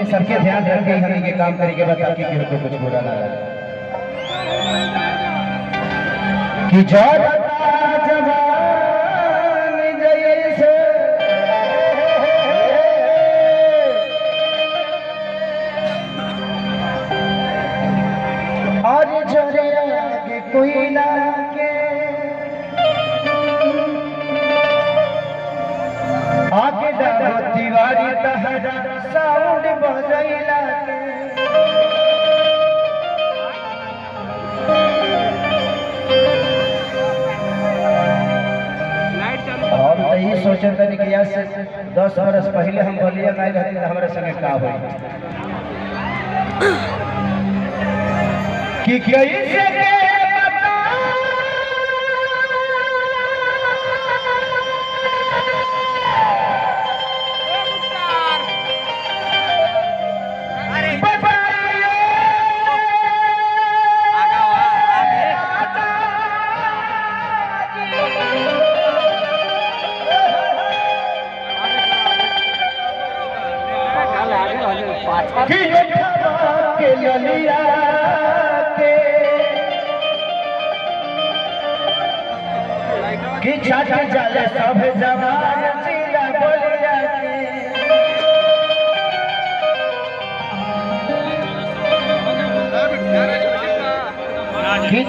हमने सबके ध्यान रख के हमने के काम करेंगे ताकि केहू को कुछ बुरा ना लगे कि जवान जैसे और जरे आगे कोई ना के आगे डालो दीवारी तहरा साउंड बजैला हम तो ये सोचते थे कि आज से 10 बरस पहले हम बलिया में रहते तो हमारे संगे का हुई कि कैसे के ललिया के कि छाछ जाले सब जवान जिला बोलिया के कि